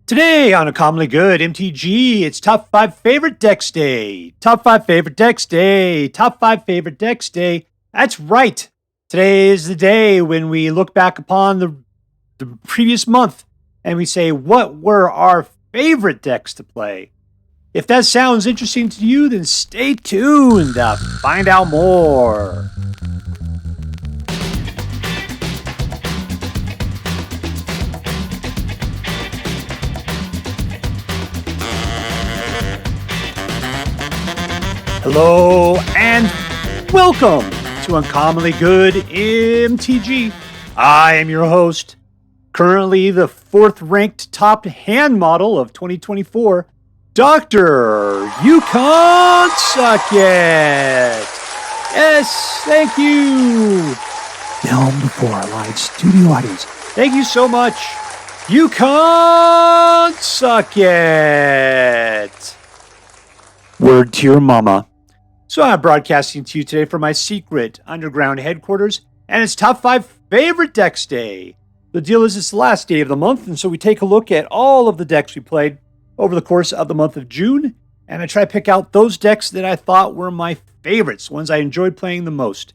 Today on A Commonly Good MTG, it's Top 5 Favorite Decks Day. Top 5 Favorite Decks Day. Top 5 Favorite Decks Day. That's right. Today is the day when we look back upon the previous month and we say, what were our favorite decks to play? If that sounds interesting to you, then stay tuned to find out more. Hello and welcome to Uncommonly Good MTG. I am your host, currently the 4th ranked top hand model of 2024, Dr. You Can't Suck It. Yes, thank you. Film before a live studio audience. Thank you so much. You Can't Suck It. Word to your mama. So I'm broadcasting to you today from my secret underground headquarters, and it's Top 5 Favorite Decks Day. The deal is it's the last day of the month, and so we take a look at all of the decks we played over the course of the month of June, and I try to pick out those decks that I thought were my favorites, ones I enjoyed playing the most.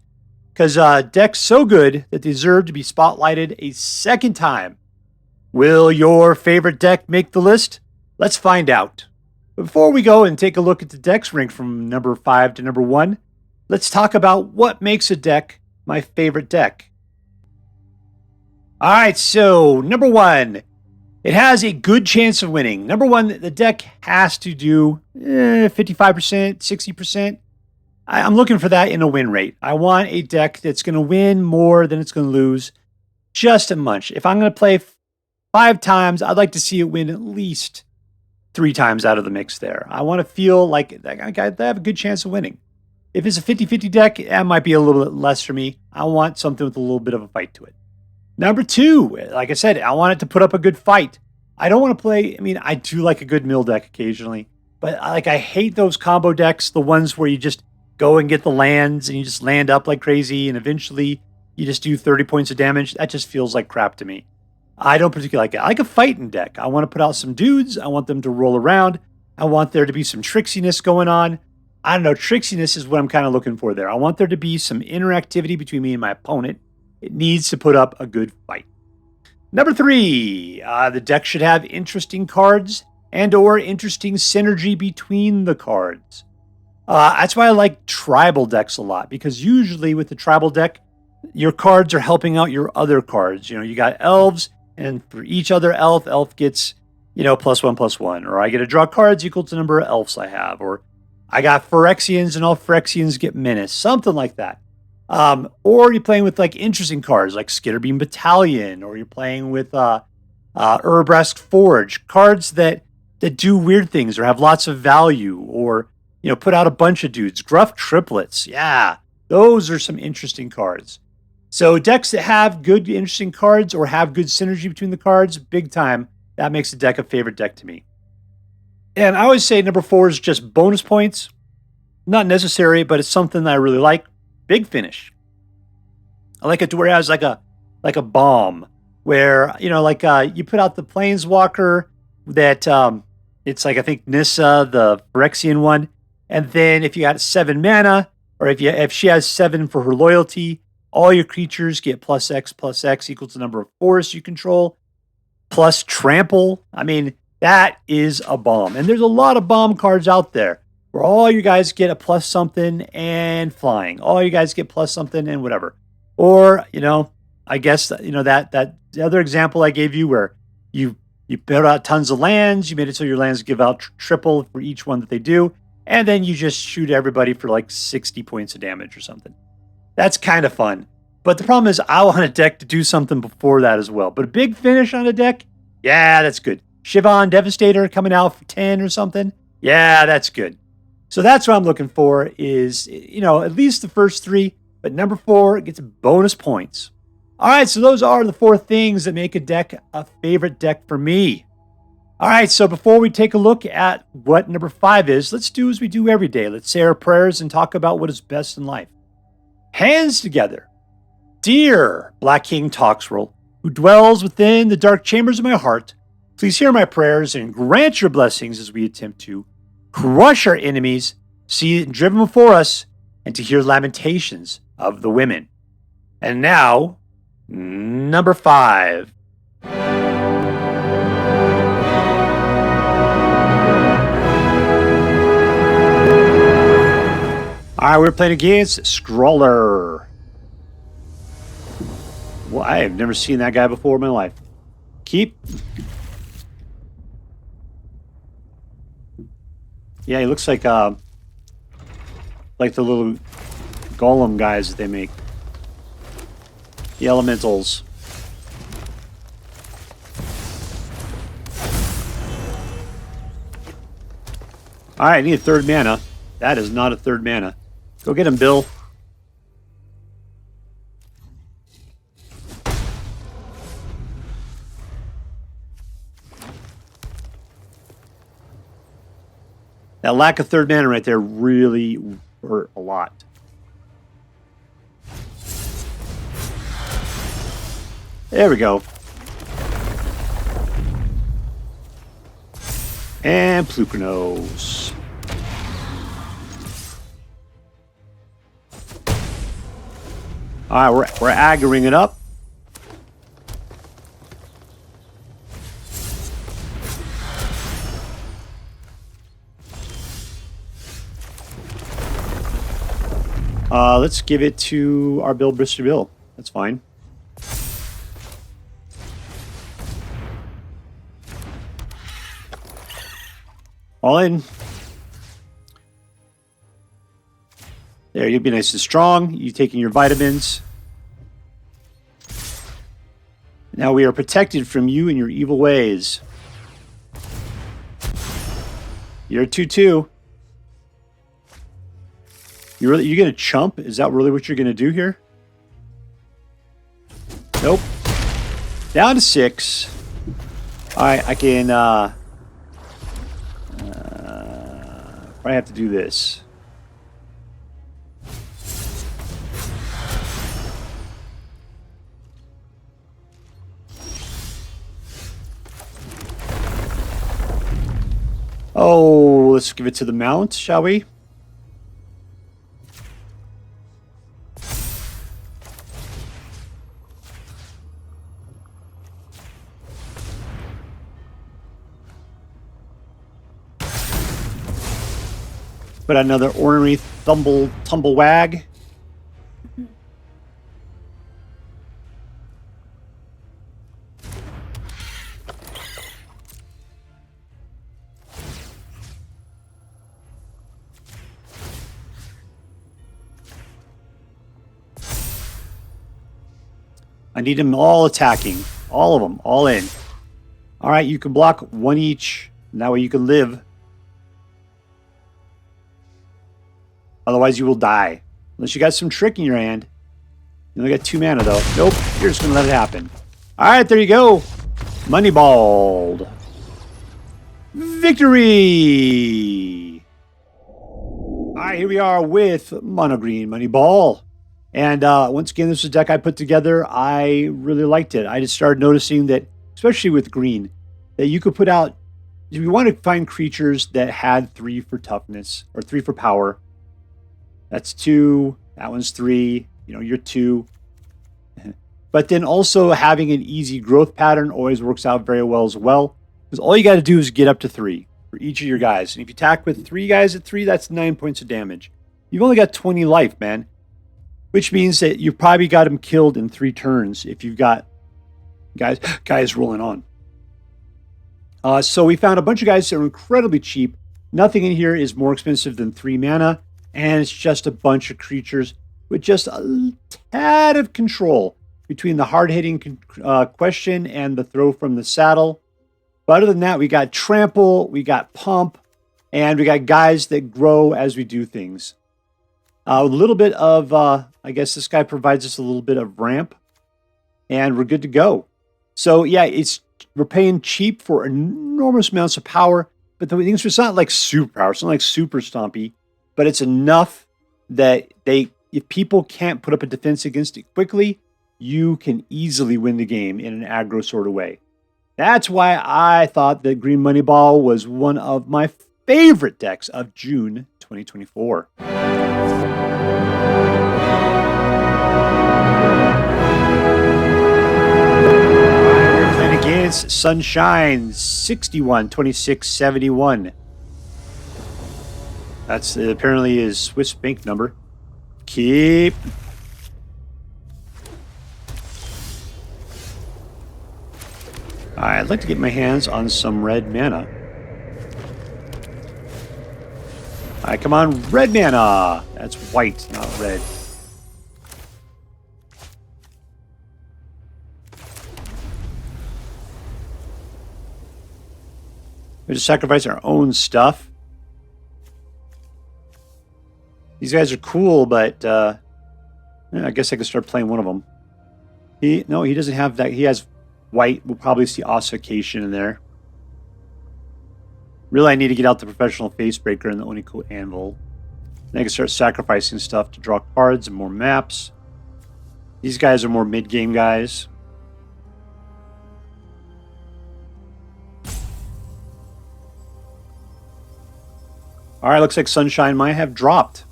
Because decks so good that they deserve to be spotlighted a second time. Will your favorite deck make the list? Let's find out. Before we go and take a look at the decks ranked from number 5 to number 1, let's talk about what makes a deck my favorite deck. All right, so number 1, it has a good chance of winning. Number 1, the deck has to do 55%, 60%. I'm looking for that in a win rate. I want a deck that's going to win more than it's going to lose, just a munch. If I'm going to play 5 times, I'd like to see it win at least 3 times out of the mix there. I want to feel like I have a good chance of winning. If it's a 50-50 deck, that might be a little bit less for me. I want something with a little bit of a fight to it. Number 2, like I said, I want it to put up a good fight. I don't want to play, I do like a good mill deck occasionally, but I hate those combo decks, the ones where you just go and get the lands and you just land up like crazy and eventually you just do 30 points of damage. That just feels like crap to me. I don't particularly like it. I like a fighting deck. I want to put out some dudes. I want them to roll around. I want there to be some tricksiness going on. I don't know. Tricksiness is what I'm kind of looking for there. I want there to be some interactivity between me and my opponent. It needs to put up a good fight. Number 3, the deck should have interesting cards and or interesting synergy between the cards. That's why I like tribal decks a lot, because usually with the tribal deck, your cards are helping out your other cards. You got elves, and for each other elf gets, +1/+1. Or I get to draw cards equal to the number of elves I have. Or I got Phyrexians and all Phyrexians get menace. Something like that. Or you're playing with interesting cards like Skitterbeam Battalion. Or you're playing with Urabrask Forge. Cards that do weird things or have lots of value. Or, put out a bunch of dudes. Gruff Triplets. Yeah, those are some interesting cards. So decks that have good, interesting cards or have good synergy between the cards, big time, that makes a deck a favorite deck to me. And I always say number 4 is just bonus points. Not necessary, but it's something that I really like. Big Finish. I like it to where it has like a bomb where, you put out the Planeswalker that it's I think Nissa, the Phyrexian one. And then if you got 7 mana, or if she has 7 for her loyalty, all your creatures get +X equal to the number of forests you control, plus trample. That is a bomb. And there's a lot of bomb cards out there where all you guys get a plus something and flying. All you guys get plus something and whatever. Or, I guess, that the other example I gave you where you built out tons of lands, you made it so your lands give out triple for each one that they do, and then you just shoot everybody for 60 points of damage or something. That's kind of fun. But the problem is I want a deck to do something before that as well. But a Big Finish on a deck, yeah, that's good. Shivan Devastator coming out for 10 or something, yeah, that's good. So that's what I'm looking for is, at least the first 3. But number 4 gets bonus points. All right, so those are the 4 things that make a deck a favorite deck for me. All right, so before we take a look at what number 5 is, let's do as we do every day. Let's say our prayers and talk about what is best in life. Hands together. Dear Black King Toxrill, who dwells within the dark chambers of my heart, Please hear my prayers and grant your blessings as we attempt to crush our enemies, see it driven before us, and to hear lamentations of the women. And now, number 5. Alright, we're playing against Scrawler. Well, I have never seen that guy before in my life. Keep. Yeah, he looks like the little golem guys that they make. The elementals. Alright, I need a 3rd mana. That is not a 3rd mana. Go get him, Bill. That lack of 3rd mana right there really hurt a lot. There we go. And Plukernos. Alright, we're aggroing it up. Let's give it to our Bill Brister Bill. That's fine. All in. There, you'll be nice and strong. You taking your vitamins. Now we are protected from you and your evil ways. You're a 2/2. You're gonna chump? Is that really what you're gonna do here? Nope. Down to 6. Alright, I can probably have to do this. Oh, let's give it to the mount, shall we? Put another ornery tumble wag. I need them all attacking. All of them. All in. Alright, you can block 1 each. And that way you can live. Otherwise you will die. Unless you got some trick in your hand. You only got 2 mana though. Nope. You're just going to let it happen. Alright, there you go. Moneyballed. Victory! Alright, here we are with Mono Green Moneyball. And once again, this is a deck I put together. I really liked it. I just started noticing that, especially with green, that you could put out, if you want to find creatures that had 3 for toughness, or 3 for power, that's 2, that one's 3, you know, you're 2. But then also having an easy growth pattern always works out very well as well. Because all you got to do is get up to 3 for each of your guys. And if you attack with 3 guys at 3, that's 9 points of damage. You've only got 20 life, man. Which means that you've probably got them killed in 3 turns if you've got guys rolling on. So we found a bunch of guys that are incredibly cheap. Nothing in here is more expensive than 3 mana. And it's just a bunch of creatures with just a tad of control between the hard-hitting question and the throw from the saddle. But other than that, we got trample, we got pump, and we got guys that grow as we do things. A little bit of, I guess this guy provides us a little bit of ramp, and we're good to go. So yeah, we're paying cheap for enormous amounts of power, but the thing is, it's not like super power, it's not like super stompy, but it's enough that if people can't put up a defense against it quickly, you can easily win the game in an aggro sort of way. That's why I thought that Green Moneyball was one of my favorite decks of June 2024. We're playing against Sunshine 61 26 71. That's apparently his Swiss bank number. Keep. I'd like to get my hands on some red mana. Alright, come on, red mana! That's white, not red. We just sacrifice our own stuff. These guys are cool, but I guess I could start playing one of them. No, he doesn't have that. He has white. We'll probably see Ossification in there. Really, I need to get out the Professional Facebreaker and the Oniko Anvil. Then I can start sacrificing stuff to draw cards and more maps. These guys are more mid-game guys. Alright, looks like Sunshine might have dropped.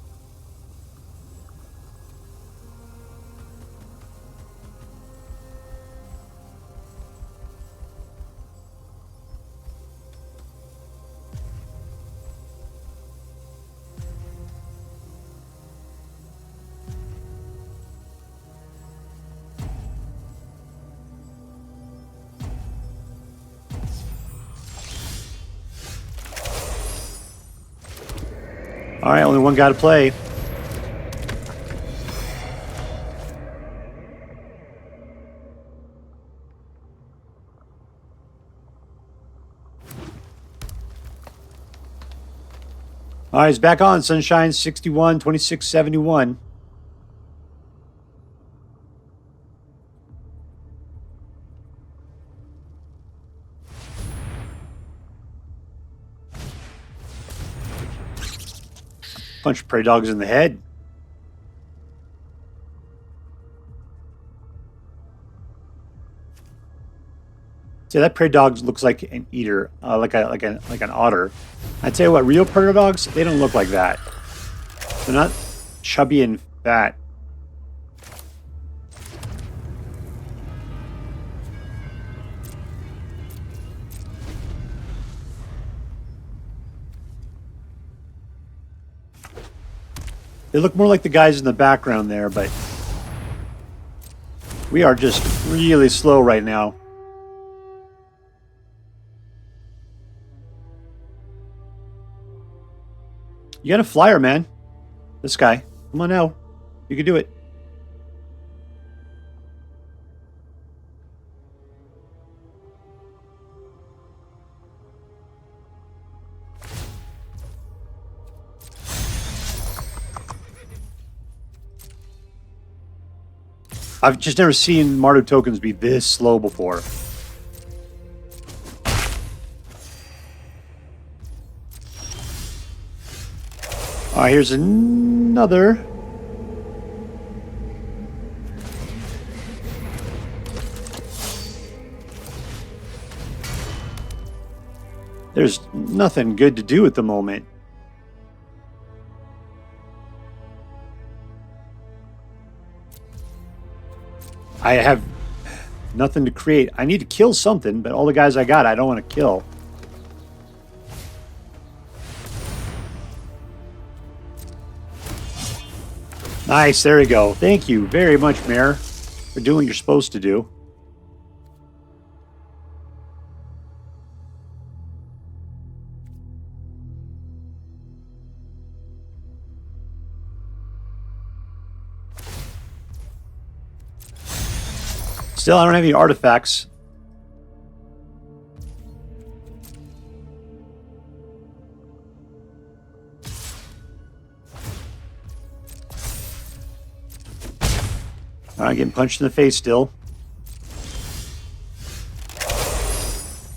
All right, only one guy to play. All right, he's back on. Sunshine 61, 26, 71. Bunch of prey dogs in the head. See, that prey dog looks like an eater, like an otter. I tell you what, real prey dogs, they don't look like that. They're not chubby and fat. They look more like the guys in the background there, but we are just really slow right now. You got a flyer, man. This guy. Come on now. You can do it. I've just never seen Mardu Tokens be this slow before. Alright, here's another. There's nothing good to do at the moment. I have nothing to create. I need to kill something, but all the guys I got, I don't want to kill. Nice, there we go. Thank you very much, Mayor, for doing what you're supposed to do. Still, I don't have any artifacts. Alright, getting punched in the face still.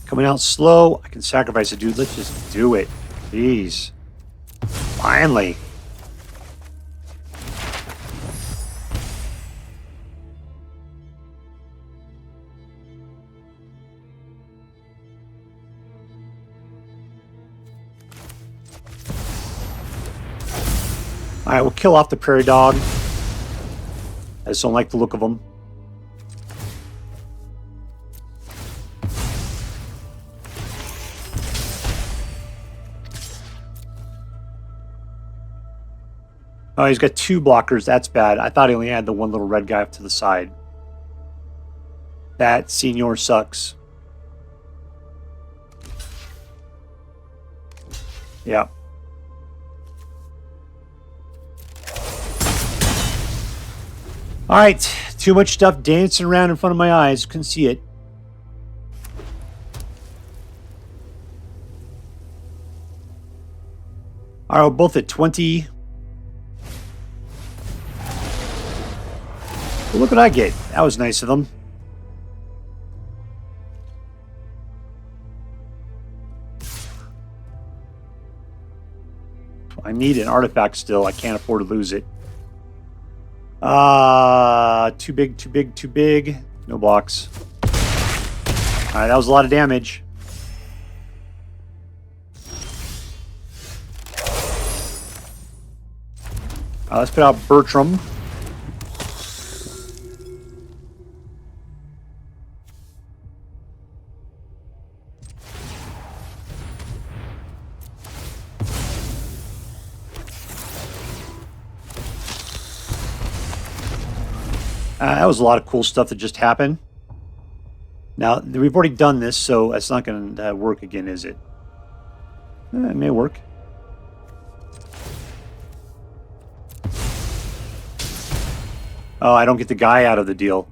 Coming out slow. I can sacrifice a dude. Let's just do it. Jeez. Finally. Alright, we'll kill off the prairie dog. I just don't like the look of him. Oh, he's got 2 blockers. That's bad. I thought he only had the one little red guy up to the side. That senior sucks. Yeah. Alright. Too much stuff dancing around in front of my eyes. Couldn't see it. Alright, we're both at 20. Well, look what I get. That was nice of them. I need an artifact still. I can't afford to lose it. Too big, too big, too big. No blocks. Alright, that was a lot of damage. Let's put out Bertram. That was a lot of cool stuff that just happened. Now, we've already done this, so it's not going to work again, is it? It may work. Oh, I don't get the guy out of the deal.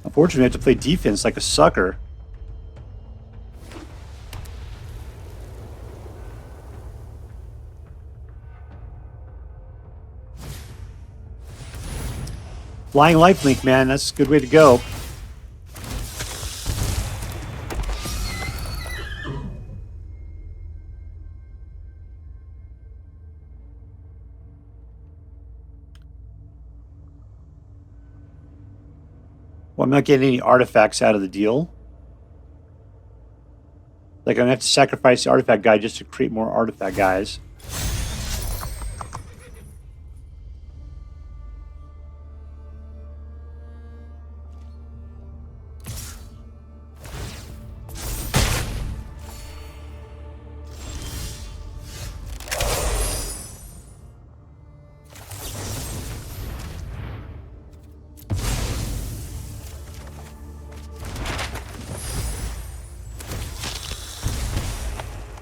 Unfortunately, I have to play defense like a sucker. Flying lifelink, man, that's a good way to go. Well, I'm not getting any artifacts out of the deal. Like, I'm going to have to sacrifice the artifact guy just to create more artifact guys.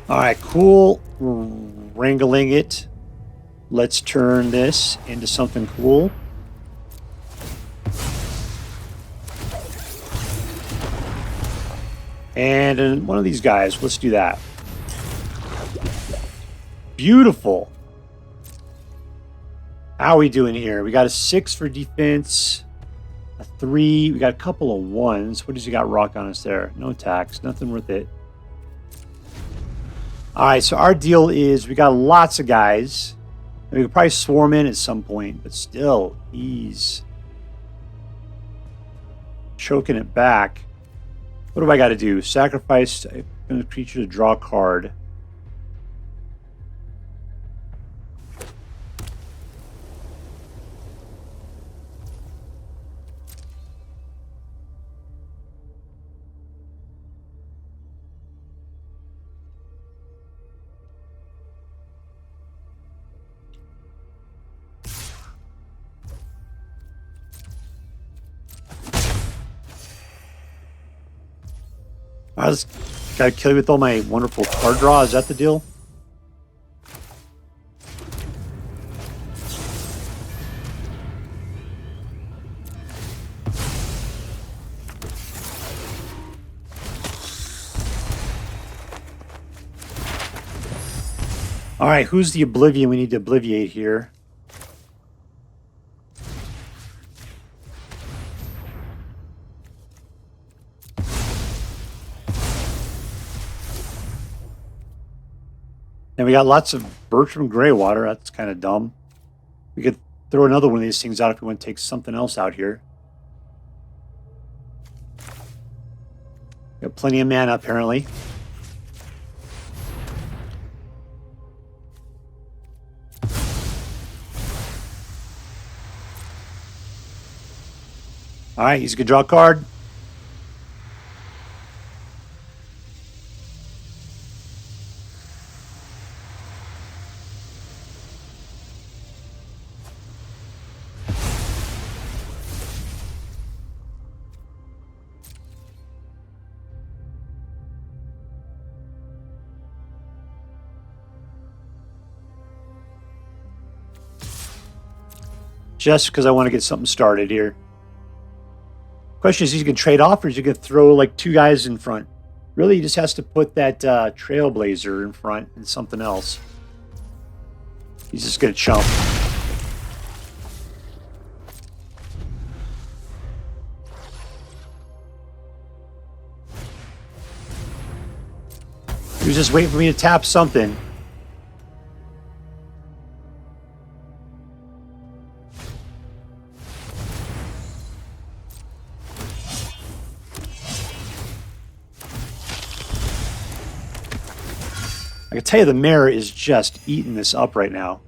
Alright, cool. Wrangling it. Let's turn this into something cool. And one of these guys. Let's do that. Beautiful. How are we doing here? We got a 6 for defense. A 3. We got a couple of 1s. What does he got rock on us there? No attacks. Nothing worth it. Alright, so our deal is we got lots of guys. And we could probably swarm in at some point, but still, he's choking it back. What do I got to do? Sacrifice a creature to draw a card. I just gotta kill you with all my wonderful card draw. Is that the deal? Alright, who's the Oblivion we need to obliviate here? And we got lots of Bertram Greywater. That's kind of dumb. We could throw another one of these things out if we want to take something else out here. Got plenty of mana, apparently. All right, he's going to draw a card. Just because I want to get something started here. Question is, he's going to trade off, or is he going to throw like two guys in front? Really, he just has to put that Trailblazer in front and something else. He's just going to chump. He was just waiting for me to tap something. I can tell you the mirror is just eating this up right now.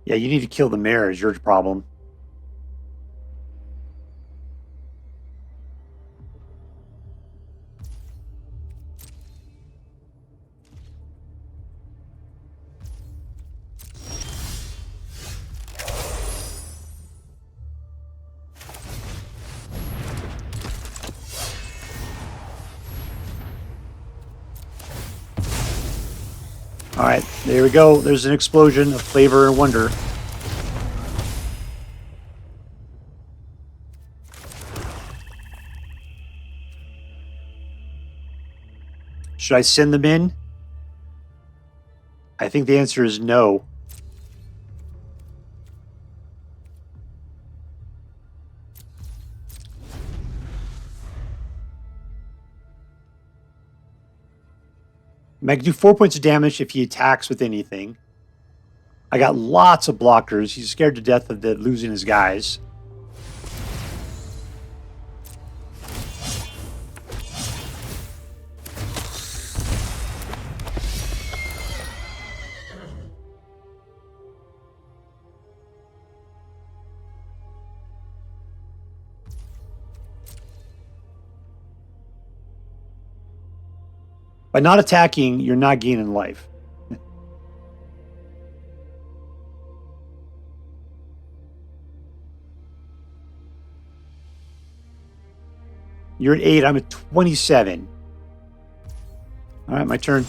Yeah, you need to kill the mirror is your problem. All right, there we go. There's an explosion of flavor and wonder. Should I send them in? I think the answer is no. I can do 4 points of damage if he attacks with anything. I got lots of blockers. He's scared to death of losing his guys. By not attacking, you're not gaining life. You're at 8, I'm at 27. All right, my turn.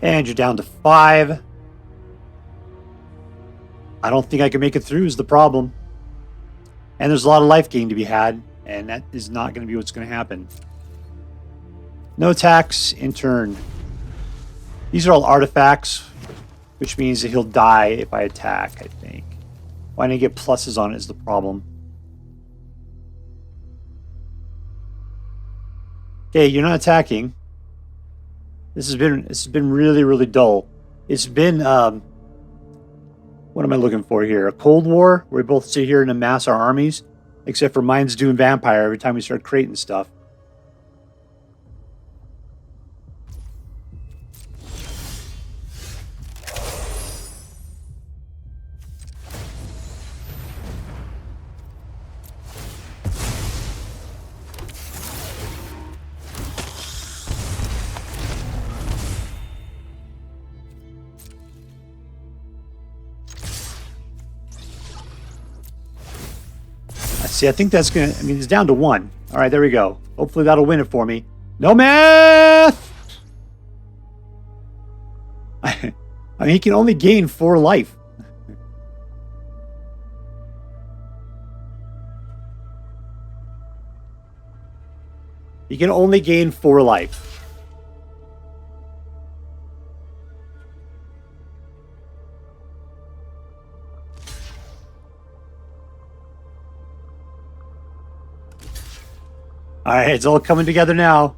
And you're down to 5. I don't think I can make it through is the problem. And there's a lot of life gain to be had, and that is not going to be what's going to happen. No attacks in turn. These are all artifacts, which means that he'll die if I attack, I think. Why didn't I get pluses on it is the problem. Okay, you're not attacking. This has been really, really dull. It's been what am I looking for here? A Cold War where we both sit here and amass our armies, except for mine's doing vampire every time we start creating stuff. See, I think that's going to... I mean, it's down to 1. All right, there we go. Hopefully that'll win it for me. No math! I mean, he can only gain 4 life. He can only gain 4 life. All right, it's all coming together now.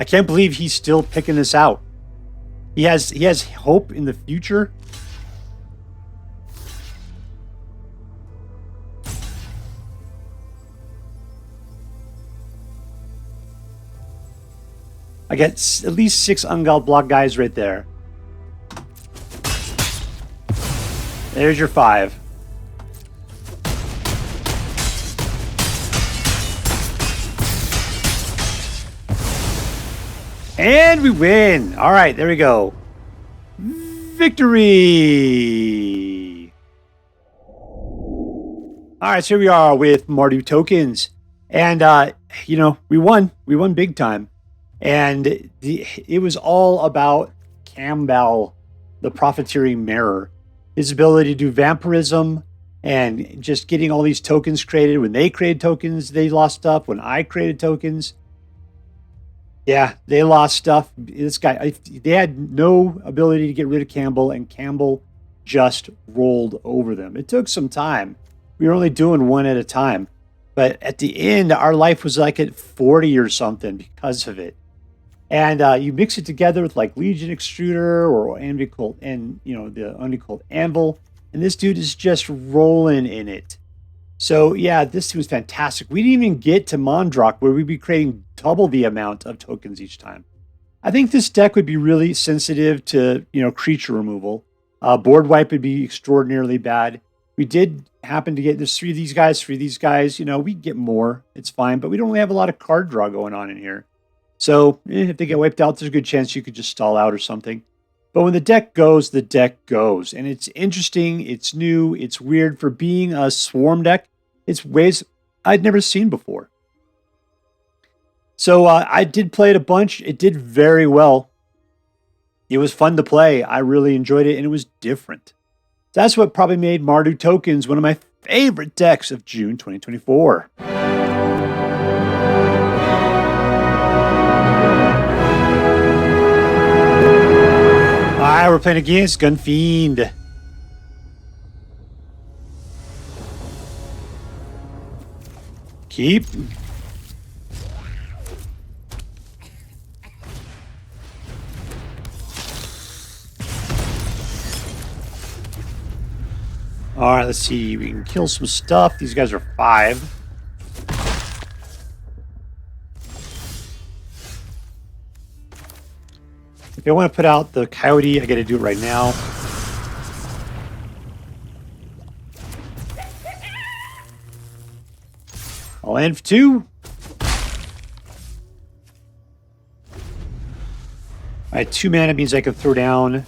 I can't believe he's still picking this out. He has hope in the future. I get at least 6 Ungol block guys right there. There's your 5. And we win. All right, there we go. Victory. All right, so here we are with Mardu Tokens. And, you know, we won. We won big time. And it was all about Campbell, the Profiteering Mirror. His ability to do vampirism and just getting all these tokens created. When they created tokens, they lost stuff. When I created tokens, yeah, they lost stuff. This guy, they had no ability to get rid of Campbell, and Campbell just rolled over them. It took some time. We were only doing one at a time. But at the end, our life was like at 40 or something because of it. And you mix it together with like Legion Extruder or Anvil, and you know, the Unicult Anvil, and this dude is just rolling in it. So yeah, this was fantastic. We didn't even get to Mondrock, where we'd be creating double the amount of tokens each time. I think this deck would be really sensitive to, you know, creature removal. Board wipe would be extraordinarily bad. We did happen to get this 3 of these guys, 3 of these guys. You know, we get more. It's fine, but we don't really have a lot of card draw going on in here. So if they get wiped out, there's a good chance you could just stall out or something. But when the deck goes, the deck goes. And it's interesting, it's new, it's weird. For being a swarm deck, it's ways I'd never seen before. So I did play it a bunch. It did very well. It was fun to play. I really enjoyed it, and it was different. That's what probably made Mardu Tokens one of my favorite decks of June 2024. Alright, we're playing against Gunfiend. Keep. Alright, let's see. We can kill some stuff. These guys are 5. If I want to put out the Coyote, I got to do it right now. I'll land for 2. Alright, 2 mana means I can throw down.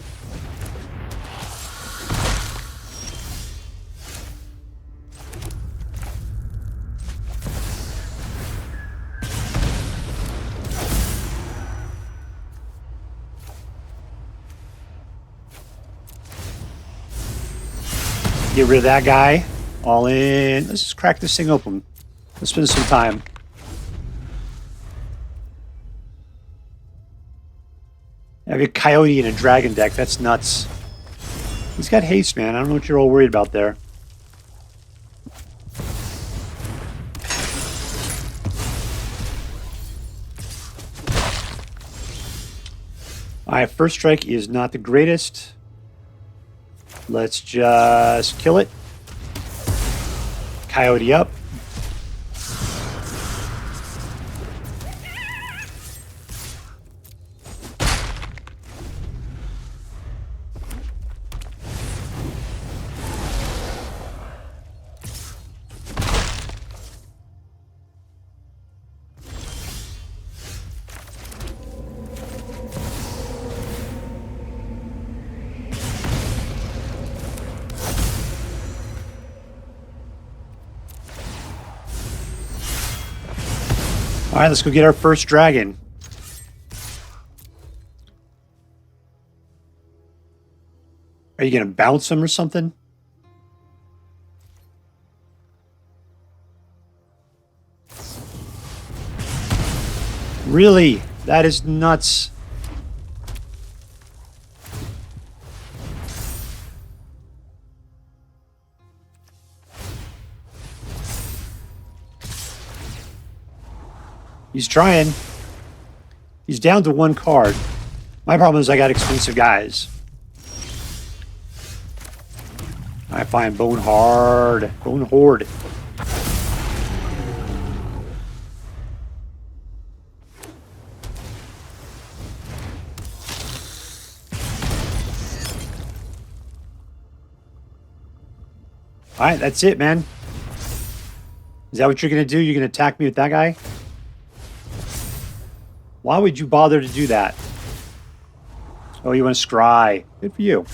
Get rid of that guy. All in. Let's just crack this thing open. Let's spend some time. I have a Coyote and a Dragon deck. That's nuts. He's got haste, man. I don't know what you're all worried about there. Alright, first strike is not the greatest. Let's just kill it. Coyote up. All right, let's go get our first dragon. Are you going to bounce him or something? Really? That is nuts. He's trying. He's down to 1 card. My problem is I got expensive guys. I find Bone Horde. Alright, that's it, man. Is that what you're going to do? You're going to attack me with that guy? Why would you bother to do that? Oh, you want to scry. Good for you.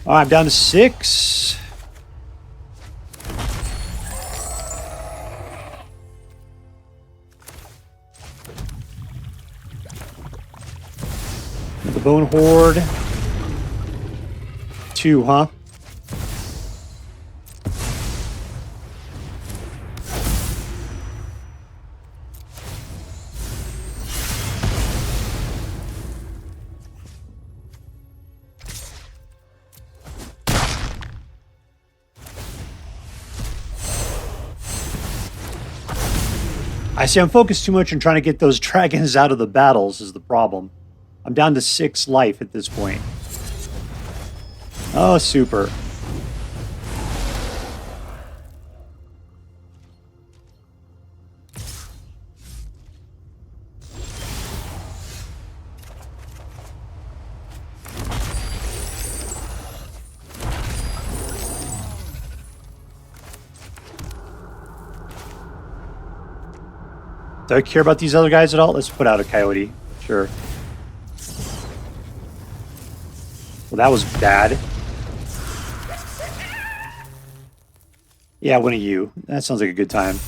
All right, I'm down to 6. The Bone Horde. 2, huh? I see I'm focused too much on trying to get those dragons out of the battles is the problem. I'm down to 6 life at this point. Oh, super. Do I care about these other guys at all? Let's put out a coyote. Sure. Well, that was bad. Yeah, one of you. That sounds like a good time.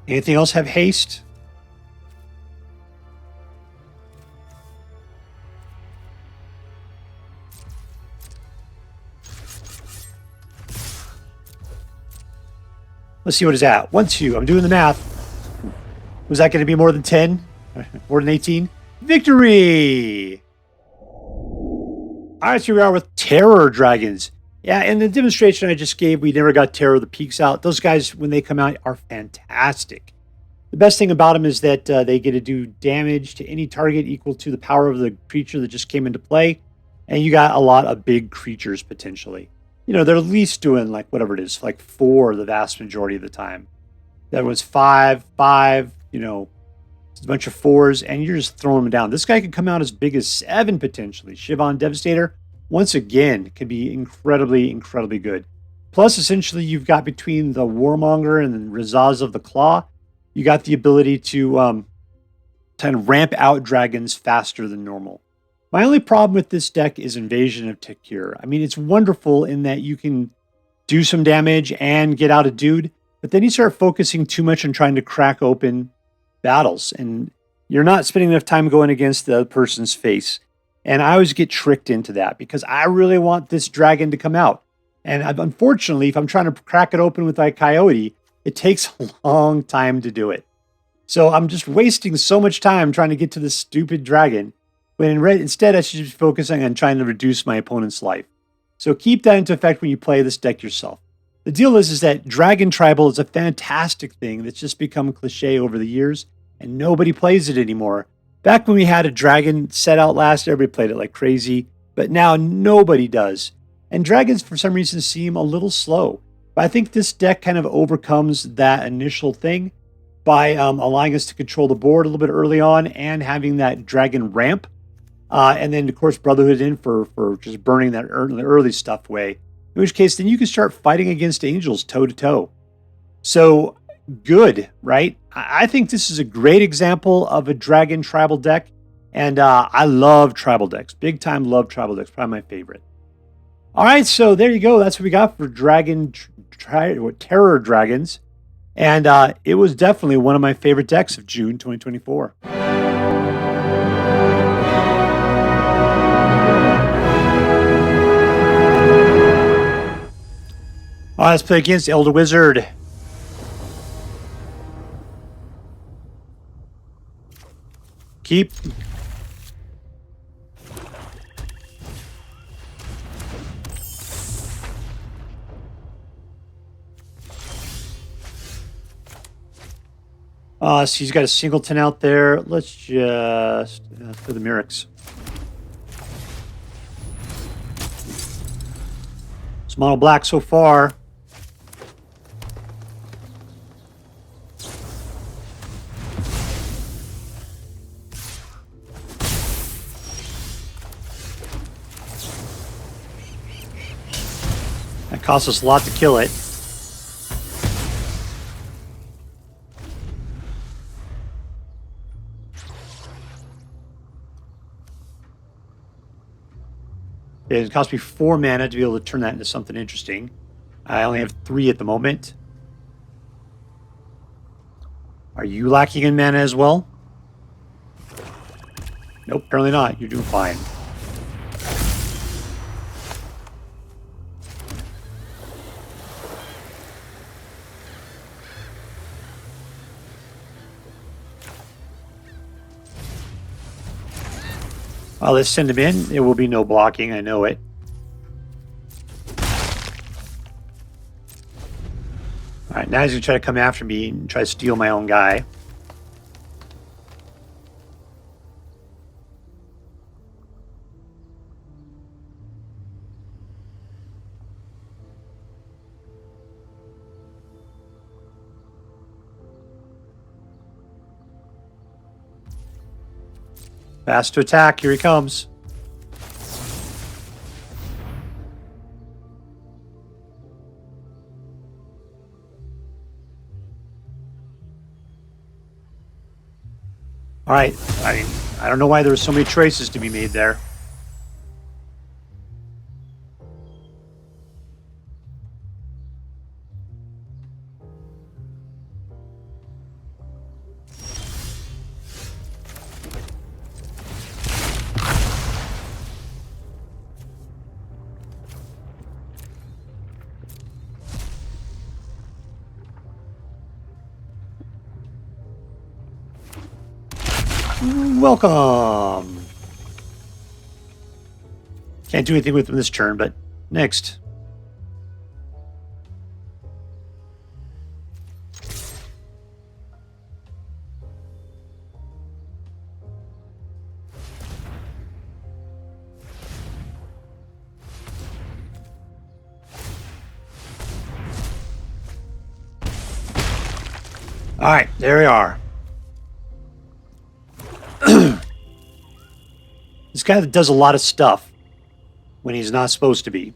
Anything else have haste? Let's see what it's at. 1, 2. I'm doing the math. Was that going to be more than 10? More than 18? Victory! All right, so we are with Terror Dragons. Yeah, in the demonstration I just gave, we never got Terror of the Peaks out. Those guys, when they come out, are fantastic. The best thing about them is that they get to do damage to any target equal to the power of the creature that just came into play. And you got a lot of big creatures, potentially. You know, they're at least doing, like, whatever it is, like 4 the vast majority of the time. That was 5, you know, it's a bunch of 4s, and you're just throwing them down. This guy could come out as big as 7, potentially. Shivan Devastator, once again, can be incredibly, incredibly good. Plus, essentially, you've got between the Warmonger and the Razaz of the Claw, you got the ability to kind of ramp out dragons faster than normal. My only problem with this deck is Invasion of Tekir. I mean, it's wonderful in that you can do some damage and get out a dude, but then you start focusing too much on trying to crack open battles, and you're not spending enough time going against the other person's face. And I always get tricked into that because I really want this dragon to come out. And unfortunately, if I'm trying to crack it open with my coyote, it takes a long time to do it. So I'm just wasting so much time trying to get to this stupid dragon. When instead, I should be focusing on trying to reduce my opponent's life. So keep that into effect when you play this deck yourself. The deal is that Dragon Tribal is a fantastic thing that's just become cliche over the years, and nobody plays it anymore. Back when we had a dragon set out last, everybody played it like crazy, but now nobody does. And dragons, for some reason, seem a little slow. But I think this deck kind of overcomes that initial thing by allowing us to control the board a little bit early on and having that dragon ramp. And then, of course, Brotherhood in for just burning that early stuff away. In which case, then you can start fighting against angels toe-to-toe. So, good, right? I think this is a great example of a dragon tribal deck. And I love tribal decks. Big time love tribal decks. Probably my favorite. All right, so there you go. That's what we got for Terror Dragons. And it was definitely one of my favorite decks of June 2024. All right, let's play against elderwizard. Keep. So he's got a singleton out there. Let's just for the Mirrors. It's mono black so far. That costs us a lot to kill it. It cost me 4 mana to be able to turn that into something interesting. I only have 3 at the moment. Are you lacking in mana as well? Nope, apparently not. You're doing fine. Well, let's send him in. There will be no blocking. I know it. All right, now he's going to try to come after me and try to steal my own guy. Fast to attack. Here he comes. All right. I don't know why there were so many choices to be made there. Welcome. Can't do anything with him this turn, but next. All right, there we are. This guy that does a lot of stuff when he's not supposed to be.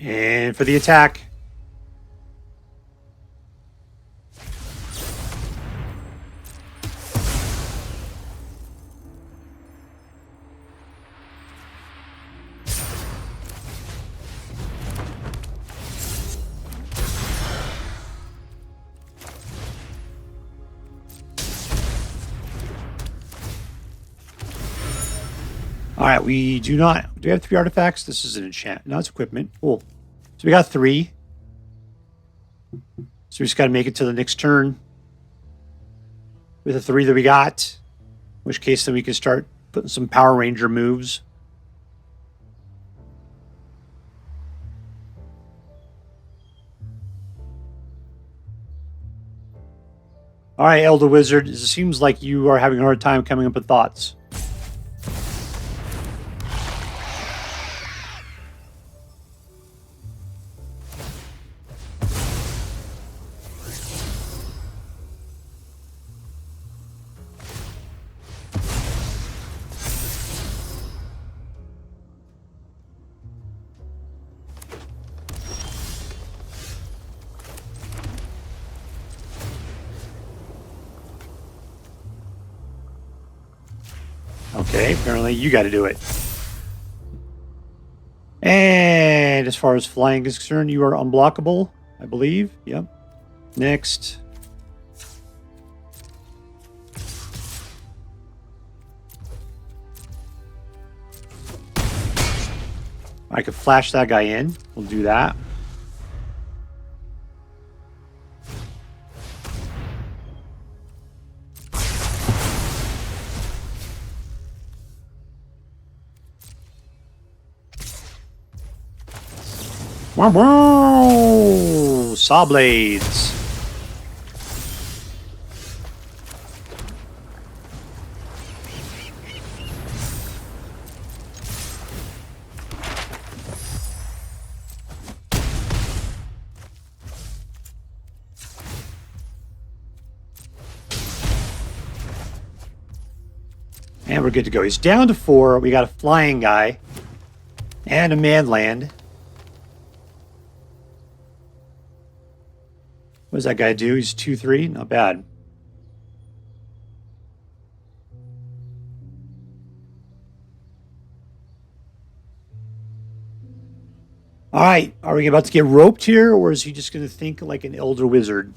And for the attack. All right, we do not... Do we have 3 artifacts? This is an enchant. No, it's equipment. Cool. So we got 3. So we just got to make it to the next turn with the 3 that we got. In which case, then we can start putting some Power Ranger moves. All right, elderwizard. It seems like you are having a hard time coming up with thoughts. Okay, apparently you got to do it. And as far as flying is concerned, you are unblockable, I believe. Yep. Next. I could flash that guy in. We'll do that. Wow! Saw blades. And we're good to go. He's down to 4. We got a flying guy and a man land. What does that guy do? He's 2/3. Not bad. All right. Are we about to get roped here, or is he just going to think like an elder wizard?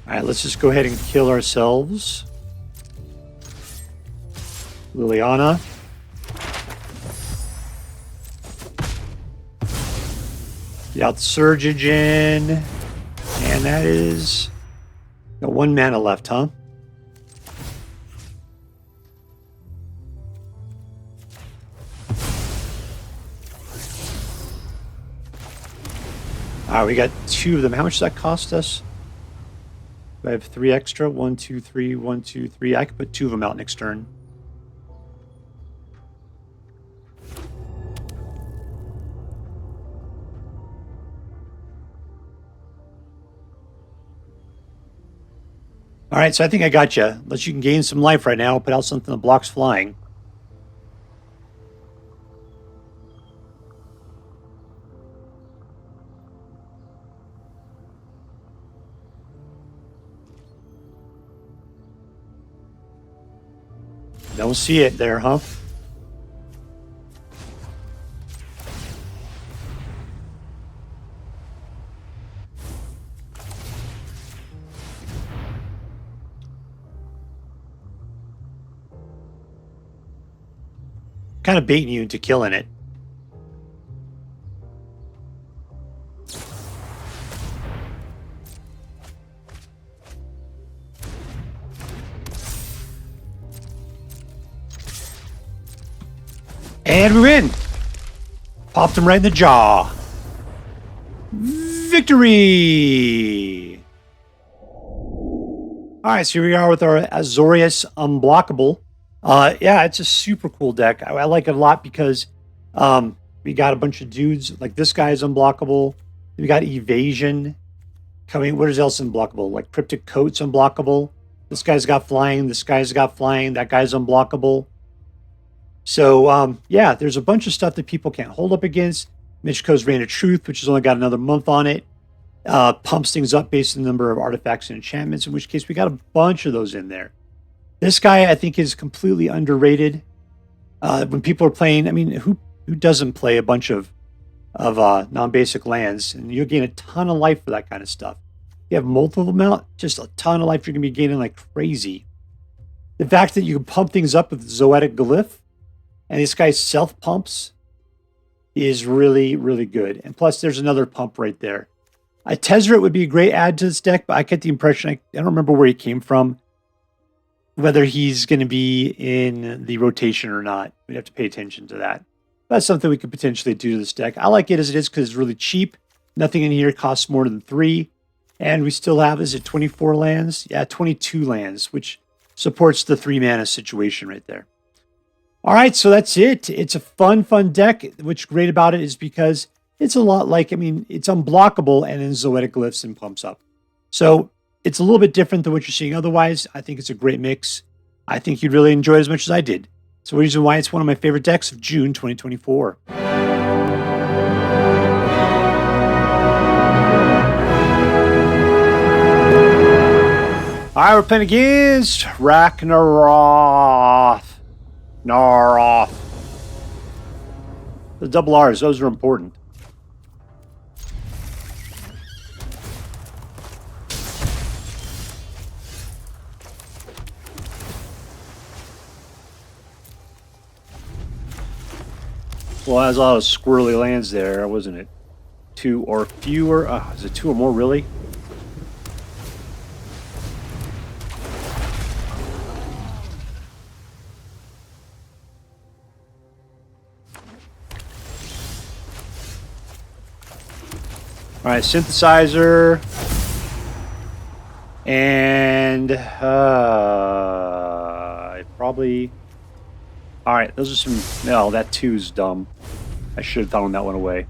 All right, let's just go ahead and kill ourselves. Liliana. The Outsurgeon. And that is... Got 1 mana left, huh? All right, we got 2 of them. How much does that cost us? Do I have 3 extra? 1, 2, 3, 1, 2, 3. I could put 2 of them out next turn. All right, so I think I got you. Unless you can gain some life right now, I'll put out something that blocks flying. Don't see it there, huh? Kind of baiting you into killing it. And we win. Popped him right in the jaw. Victory! All right, so here we are with our Azorius Unblockable. Yeah, it's a super cool deck. I like it a lot because we got a bunch of dudes. Like this guy is unblockable. We got Evasion coming. What is else unblockable? Like Cryptic Coat's unblockable. This guy's got flying. This guy's got flying. That guy's unblockable. So, yeah, there's a bunch of stuff that people can't hold up against. Michiko's Reign of Truth, which has only got another month on it, pumps things up based on the number of artifacts and enchantments, in which case we got a bunch of those in there. This guy, I think, is completely underrated. When people are playing, I mean, who doesn't play a bunch of non-basic lands? And you'll gain a ton of life for that kind of stuff. You have multiple of them out, just a ton of life you're going to be gaining like crazy. The fact that you can pump things up with Zoetic Glyph, and this guy self-pumps, is really, really good. And plus, there's another pump right there. Tezzeret would be a great add to this deck, but I get the impression, I don't remember where he came from, whether he's going to be in the rotation or not. We'd have to pay attention to that. That's something we could potentially do to this deck. I like it as it is because it's really cheap. Nothing in here costs more than 3. And we still have, is it 24 lands? Yeah, 22 lands, which supports the 3 mana situation right there. All right, so that's it. It's a fun deck. What's great about it is because it's a lot like, I mean, it's unblockable and then Zoetic Glyphs and pumps up. So it's a little bit different than what you're seeing otherwise. I think it's a great mix. I think you'd really enjoy it as much as I did. So the reason why it's one of my favorite decks of June 2024. All right, we're playing against Raknarroth. The double R's, those are important. Well, there's a lot of squirrely lands there, wasn't it? 2 or fewer. Is it 2 or more, really? All right, synthesizer. And probably... All right, those are some... No, that 2's dumb. I should have thrown that one away.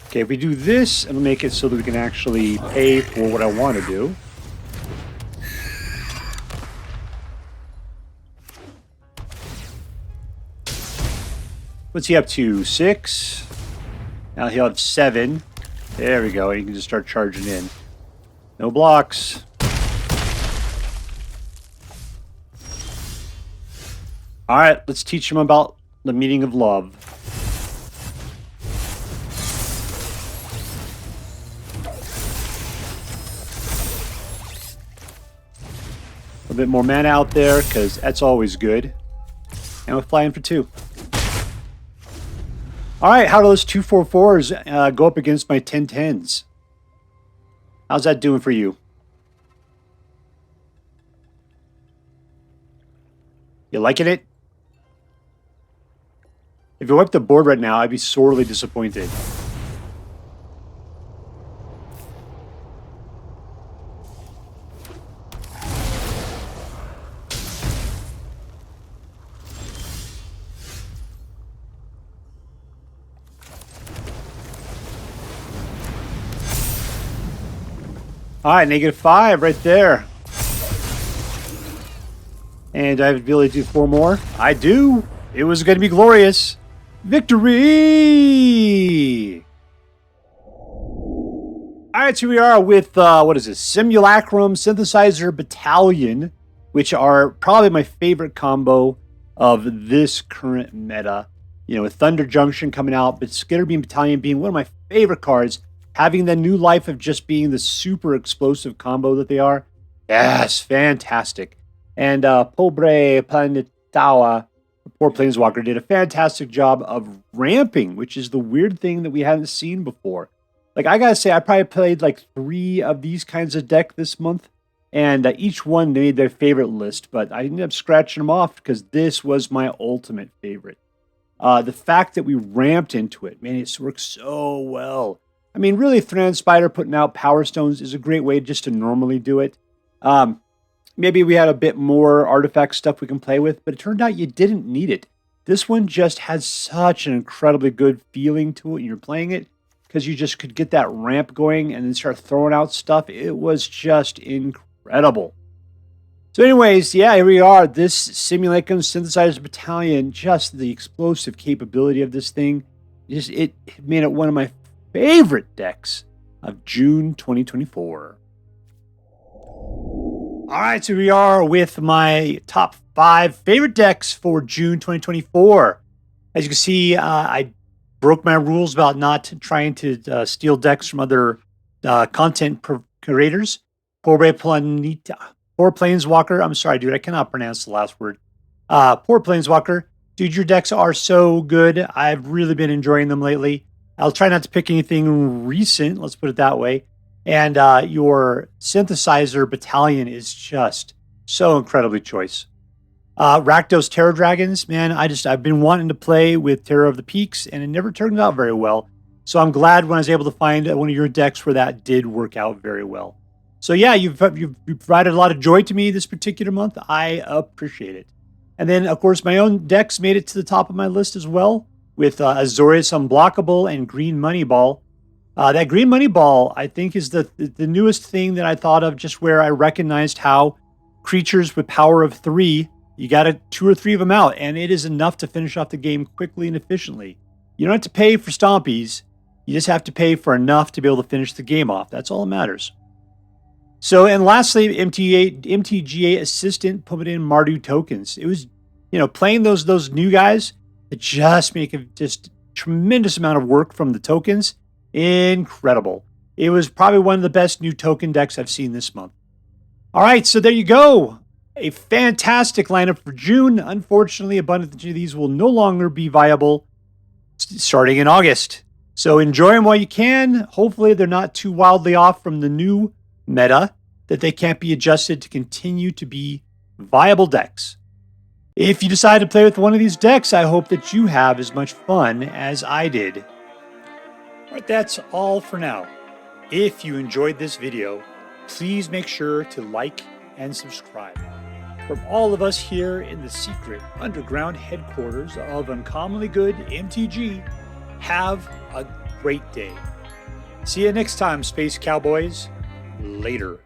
Okay, if we do this, it'll make it so that we can actually pay for what I want to do. What's he up to? 6? Now he'll have 7. There we go. You can just start charging in. No blocks. All right, let's teach him about the meaning of love. A bit more mana out there, because that's always good. And we're flying for 2. Alright, how do those 2/4/4s go up against my 10/10s? How's that doing for you? You liking it? If you wiped the board right now, I'd be sorely disappointed. All right, -5 right there. And do I have the ability to do 4 more? I do. It was going to be glorious. Victory! All right, so we are with, what is this? Simulacrum, Synthesizer, Battalion, which are probably my favorite combo of this current meta. You know, with Thunder Junction coming out, but Skitterbeam Battalion being one of my favorite cards, having the new life of just being the super explosive combo that they are. Yes, fantastic. And Pobre Planetawa, poor Planeswalker, did a fantastic job of ramping, which is the weird thing that we hadn't seen before. Like, I gotta say, I probably played like 3 of these kinds of deck this month, and each one made their favorite list, but I ended up scratching them off because this was my ultimate favorite. The fact that we ramped into it, man, it works so well. I mean, really, Thran Spider putting out Power Stones is a great way just to normally do it. Maybe we had a bit more artifact stuff we can play with, but it turned out you didn't need it. This one just has such an incredibly good feeling to it when you're playing it, because you just could get that ramp going and then start throwing out stuff. It was just incredible. So anyways, yeah, here we are. This Simulacrum Synthesizer Battalion, just the explosive capability of this thing, it made it one of my favorite decks of June 2024. All right, so we are with my top 5 favorite decks for June 2024. As you can see, I broke my rules about not trying to steal decks from other content creators. Poor Planeswalker. I'm sorry, dude. I cannot pronounce the last word. Poor Planeswalker. Dude, your decks are so good. I've really been enjoying them lately. I'll try not to pick anything recent. Let's put it that way. And your Synthesizer Battalion is just so incredibly choice. Rakdos Terror Dragons, man, I've been wanting to play with Terror of the Peaks, and it never turned out very well. So I'm glad when I was able to find one of your decks where that did work out very well. So yeah, you've provided a lot of joy to me this particular month. I appreciate it. And then, of course, my own decks made it to the top of my list as well, with Azorius Unblockable and Green Moneyball. That green Moneyball, I think, is the newest thing that I thought of, just where I recognized how creatures with power of 3, you got to 2 or 3 of them out, and it is enough to finish off the game quickly and efficiently. You don't have to pay for stompies. You just have to pay for enough to be able to finish the game off. That's all that matters. So, and lastly, MTGA Assistant put in Mardu Tokens. It was, playing those new guys that just make a just tremendous amount of work from the tokens. Incredible. It was probably one of the best new token decks I've seen this month. All right, so there you go. A fantastic lineup for June. Unfortunately, a bunch of these will no longer be viable starting in August. So enjoy them while you can. Hopefully, they're not too wildly off from the new meta, that they can't be adjusted to continue to be viable decks. If you decide to play with one of these decks, I hope that you have as much fun as I did. All right, that's all for now. If you enjoyed this video, please make sure to like and subscribe. From all of us here in the secret underground headquarters of Uncommonly Good MTG, have a great day. See you next time, Space Cowboys. Later.